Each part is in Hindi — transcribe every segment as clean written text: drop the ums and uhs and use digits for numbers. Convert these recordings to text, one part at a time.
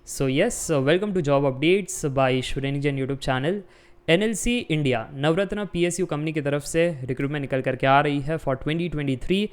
So yes, welcome to job updates by Shreni Jain YouTube channel. NLC India Navratna PSU company की तरफ से रिक्रूटमेंट निकल करके आ रही है for 2023।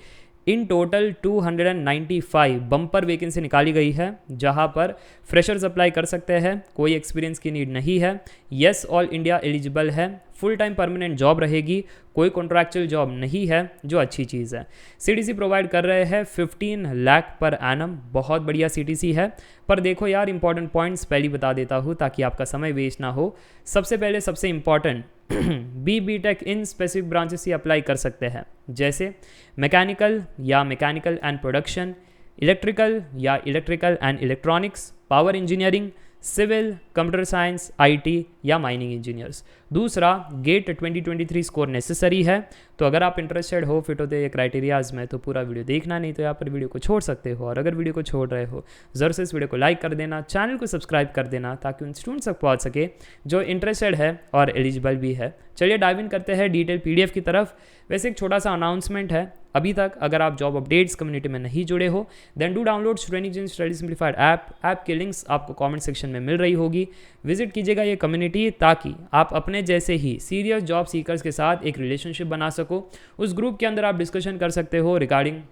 In total 295 bumper vacancy निकाली गई है, जहां पर फ्रेशर्स अप्लाई कर सकते हैं, कोई एक्सपीरियंस की नीड नहीं है। यस, ऑल इंडिया एलिजिबल है, फुल टाइम परमानेंट जॉब रहेगी, कोई कॉन्ट्रैक्चुअल जॉब नहीं है, जो अच्छी चीज़ है। सीटीसी प्रोवाइड कर रहे हैं 15 लाख पर एनम, बहुत बढ़िया सीटीसी है। पर देखो यार, इंपॉर्टेंट पॉइंट्स पहले बता देता हूँ ताकि आपका समय वेस्ट ना हो। सबसे पहले सबसे important B tech in specific branches से अप्लाई कर सकते हैं, जैसे मैकेनिकल या मैकेनिकल एंड प्रोडक्शन, इलेक्ट्रिकल या electrical and electronics, power engineering, civil, computer science, IT या माइनिंग इंजीनियर्स। दूसरा, गेट 2023 स्कोर नेसेसरी है। तो अगर आप इंटरेस्टेड हो, फिट होते ये क्राइटेरियाज में, तो पूरा वीडियो देखना, नहीं तो यहाँ पर वीडियो को छोड़ सकते हो। और अगर वीडियो को छोड़ रहे हो, ज़रूर से इस वीडियो को लाइक कर देना, चैनल को सब्सक्राइब कर देना, ताकि उन स्टूडेंट्स तक पहुँच सके जो इंटरेस्टेड है और एलिजिबल भी है। चलिए डाइव इन करते हैं डिटेल पीडीएफ की तरफ। वैसे एक छोटा सा अनाउंसमेंट है, अभी तक अगर आप जॉब अपडेट्स कम्युनिटी में नहीं जुड़े हो, देन डू डाउनलोड श्रेणी जैन स्टडी सिंप्लीफाइड ऐप की लिंक्स आपको कमेंट सेक्शन में मिल रही होगी। विजिट कीजिएगा ये कम्युनिटी, ताकि आप अपने जैसे ही सीरियस जॉब सीकर्स के साथ एक रिलेशनशिप बना सको। उस ग्रुप के अंदर आप डिस्कशन कर सकते हो रिगार्डिंग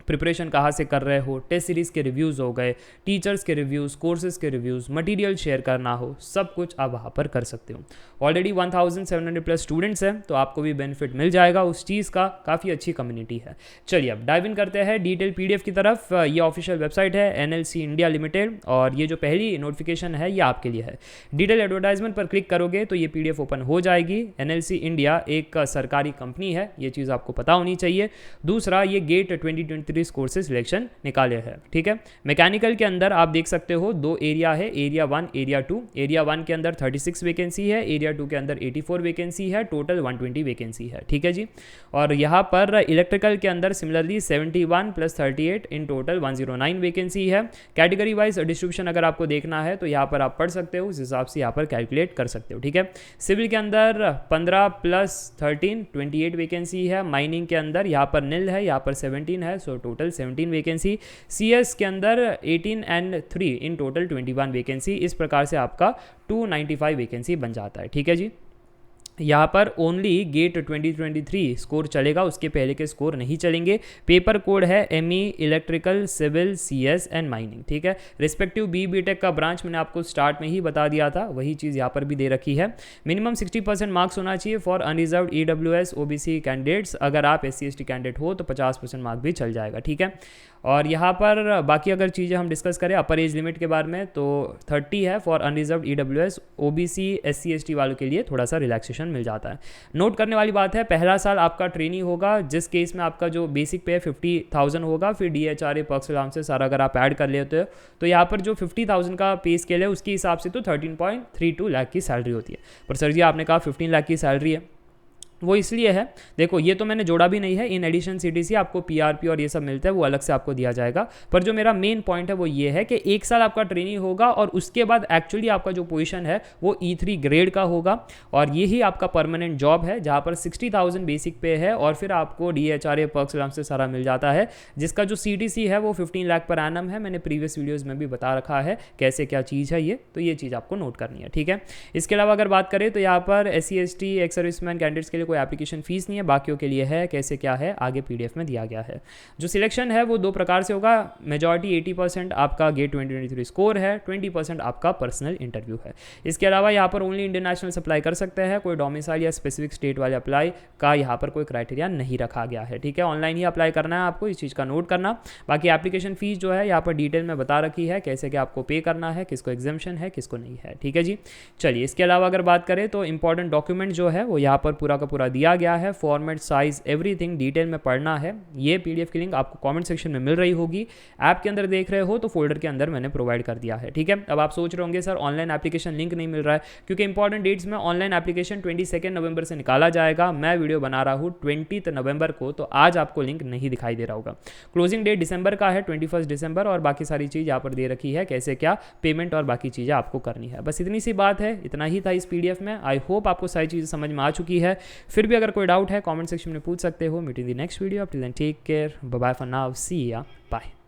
प्रिपरेशन कहाँ से कर रहे हो, टेस्ट सीरीज़ के रिव्यूज़ हो गए, टीचर्स के रिव्यूज़, कोर्सेज के रिव्यूज़, मटेरियल शेयर करना हो, सब कुछ आप वहाँ पर कर सकते हो। ऑलरेडी 1700 प्लस स्टूडेंट्स हैं, तो आपको भी बेनिफिट मिल जाएगा उस चीज़ का। काफ़ी अच्छी कम्युनिटी है। चलिए अब डाइव इन करते हैं डिटेल पीडीएफ की तरफ। ये ऑफिशियल वेबसाइट है एनएलसी इंडिया लिमिटेड, और ये जो पहली नोटिफिकेशन है ये आपके लिए है। डिटेल एडवर्टाइजमेंट पर क्लिक करोगे तो ये पीडीएफ ओपन हो जाएगी। एनएलसी इंडिया एक सरकारी कंपनी है, ये चीज़ आपको पता होनी चाहिए। दूसरा, ये गेट 2023 स्कोर से सिलेक्शन निकाले हैं, ठीक है। मैकेनिकल के अंदर आप देख सकते हो दो एरिया है, एरिया 1, एरिया 2। एरिया 1 के अंदर 36 वैकेंसी है, एरिया 2 के अंदर 84 वैकेंसी है, टोटल 120 वैकेंसी है, ठीक है जी। और यहाँ पर इलेक्ट्रिकल के अंदर सिमिलरली 71 + 38 इन टोटल 109 वैकेंसी है। कैटेगरी वाइज डिस्ट्रीब्यूशन अगर आपको देखना है तो यहाँ पर आप पढ़ सकते हो, उस हिसाब से यहाँ पर कैलकुलेट कर सकते हो, ठीक है। सिविल के अंदर 15 + 13 28 वैकेंसी है। माइनिंग के अंदर यहाँ पर निल है, यहाँ पर 17 है, सो टोटल 17 वैकेंसी। सीएस के अंदर 18 और 3 इन टोटल 21 वैकेंसी। इस प्रकार से आपका 295 वैकेंसी बन जाता है, ठीक है जी। यहाँ पर ओनली गेट 2023 स्कोर चलेगा, उसके पहले के स्कोर नहीं चलेंगे। पेपर कोड है ME, electrical, civil, CS and mining, ठीक है। रिस्पेक्टिव बी टेक का ब्रांच मैंने आपको स्टार्ट में ही बता दिया था, वही चीज़ यहाँ पर भी दे रखी है। मिनिमम 60% मार्क्स होना चाहिए for unreserved EWS OBC candidates. अगर आप SC ST कैंडिडेट हो तो 50% मार्क भी चल जाएगा, ठीक है। और यहाँ पर बाकी अगर चीज़ें हम डिस्कस करें अपर एज लिमिट के बारे में, तो 30 है for unreserved EWS, OBC, SC ST वालों के लिए थोड़ा सा रिलैक्सेशन मिल जाता है। नोट करने वाली बात है, पहला साल आपका ट्रेनी होगा, जिस केस में आपका जो बेसिक पे है 50,000 होगा, फिर DHRA पर्क्स अलाउंसेस सारा अगर आप ऐड कर लेते हो तो यहाँ पर जो 50,000 का पे स्केल है उसके हिसाब से तो 13.32 लाख की सैलरी होती है। पर सर जी आपने कहा 15 लाख की सैलरी है, वो इसलिए है, देखो ये तो मैंने जोड़ा भी नहीं है। इन एडिशन सीटीसी आपको PRP और ये सब मिलता है, वो अलग से आपको दिया जाएगा। पर जो मेरा मेन पॉइंट है वो ये है कि एक साल आपका ट्रेनिंग होगा और उसके बाद एक्चुअली आपका जो पोजीशन है वो E3 ग्रेड का होगा, और ये ही आपका परमानेंट जॉब है, जहाँ पर 60,000 बेसिक पे है, और फिर आपको DHRA पर्क्स अलाउंस से सारा मिल जाता है, जिसका जो CTC है वो 15 लाख पर एनम है। मैंने प्रीवियस वीडियोज़ में भी बता रखा है कैसे क्या चीज़ है ये, तो ये चीज़ आपको नोट करनी है, ठीक है। इसके अलावा अगर बात करें तो यहाँ पर SC ST ex serviceman candidates के लिए कोई एप्लीकेशन फीस नहीं है, बाकियों के लिए है। कैसे क्या है आगे पीडीएफ में दिया गया है। जो सिलेक्शन है वो दो प्रकार से होगा। मेजॉरिटी 80% आपका गेट 2023 स्कोर है, 20% आपका पर्सनल इंटरव्यू है। इसके अलावा यहाँ पर ओनली इंडियन नेशनल्स अप्लाई कर सकते हैं, कोई डोमिसाइल या स्पेसिफिक स्टेट वाले अप्लाई का यहाँ पर कोई क्राइटेरिया नहीं रखा गया है, ठीक है। ऑनलाइन ही अप्लाई करना है आपको, इस चीज़ का नोट करना। बाकी एप्लीकेशन फीस जो है यहाँ पर डिटेल में बता रखी है, कैसे क्या आपको पे करना है, किसको एग्जाम्शन है, किसको नहीं है, ठीक है जी। चलिए इसके अलावा अगर बात करें तो इंपॉर्टेंट डॉक्यूमेंट जो है वो यहाँ पर पूरा का पूरा दिया गया है। फॉर्मेट, साइज, एवरीथिंग डिटेल में पढ़ना है। ये पीडीएफ की लिंक आपको कमेंट सेक्शन में मिल रही होगी। ऐप के अंदर देख रहे हो तो फोल्डर के अंदर मैंने प्रोवाइड कर दिया है, ठीक है। अब आप सोच रहे होंगे सर ऑनलाइन एप्लीकेशन लिंक नहीं मिल रहा है, क्योंकि इंपॉर्टेंट डेट्स में ऑनलाइन एप्लीकेशन 22 नवंबर से निकाला जाएगा। मैं वीडियो बना रहा हूँ 20 नवंबर को, तो आज आपको लिंक नहीं दिखाई दे रहा होगा। क्लोजिंग डेट दिसंबर का है, 21 दिसंबर, और बाकी सारी चीज़ यहाँ पर दे रखी है, कैसे क्या पेमेंट और बाकी चीज़ें आपको करनी है। बस इतनी सी बात है, इतना ही था इस पीडीएफ में। आई होप आपको सारी चीज़ें समझ में आ चुकी है। फिर भी अगर कोई डाउट है कमेंट सेक्शन में पूछ सकते हो। Meet in the next video, till then take care, bye bye for now, see ya bye.